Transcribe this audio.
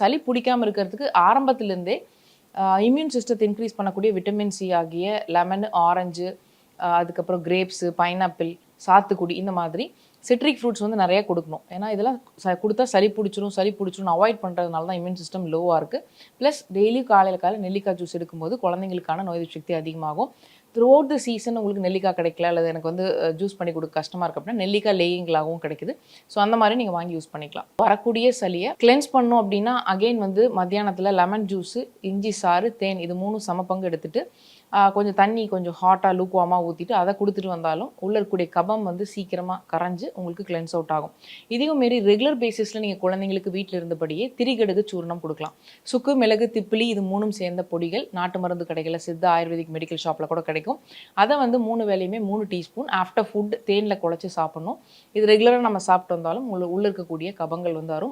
சளி பிடிக்காம இருக்கிறதுக்கு ஆரம்பத்திலேருந்தே இம்யூன் சிஸ்டத்தை இன்க்ரீஸ் பண்ணக்கூடிய விட்டமின் சி ஆகிய லெமன், ஆரஞ்சு, அதுக்கப்புறம் கிரேப்ஸு, பைனாப்பிள், சாத்துக்குடி இந்த மாதிரி சிட்ரிக் ஃப்ரூட்ஸ் வந்து நிறைய கொடுக்கணும். ஏன்னா இதெல்லாம் கொடுத்தா சளி பிடிச்சிரும் அவாய்ட் பண்ணுறதுனால தான் இம்யூன் சிஸ்டம் லோவாக இருக்குது. ப்ளஸ் டெய்லி காலையில் நெல்லிக்காய் ஜூஸ் எடுக்கும்போது குழந்தைங்களுக்கான நோய் எதிர்ப்பு சக்தி அதிகமாகும். த்ரூ அவுட் த சீசன் உங்களுக்கு நெல்லிக்காய் கிடைக்கல, அல்லது எனக்கு வந்து ஜூஸ் பண்ணி கொடுக்க கஷ்டமாக இருக்குது அப்படின்னா நெல்லிக்காய் லேயிங்களாகவும் கிடைக்குது. ஸோ அந்த மாதிரி நீங்கள் வாங்கி யூஸ் பண்ணிக்கலாம். வரக்கூடிய சளியை கிளென்ஸ் பண்ணணும் அப்படின்னா அகெயின் வந்து மத்தியானத்தில் லெமன் ஜூஸு, இஞ்சி சாறு, தேன் இது 3 சமப்பங்கு எடுத்துகிட்டு கொஞ்சம் தண்ணி கொஞ்சம் ஹாட்டாக லூக்வாமாக ஊற்றிட்டு அதை கொடுத்துட்டு வந்தாலும் உள்ள இருக்கக்கூடிய கபம் வந்து சீக்கிரமாக கரைஞ்சு உங்களுக்கு கிளென்ஸ் அவுட் ஆகும். இதையும் மாரி ரெகுலர் பேசிஸில் நீங்கள் குழந்தைங்களுக்கு வீட்டில் இருந்தபடியே திரிகடுகு சூர்ணம் கொடுக்கலாம். சுக்கு, மிளகு, திப்பிலி இது 3ம் சேர்ந்த பொடிகள் நாட்டு மருந்து கடைகளில், சித்த ஆயுர்வேதிக் மெடிக்கல் ஷாப்பில் கூட கிடைக்கும். அதை வந்து 3 வேளையுமே 3 டீஸ்பூன் ஆஃப்டர் ஃபுட் தேனில் குழச்சி சாப்பிட்ணும். இது ரெகுலராக நம்ம சாப்பிட்டு வந்தாலும் உள்ள இருக்கக்கூடிய கபங்கள் வந்து வரும்.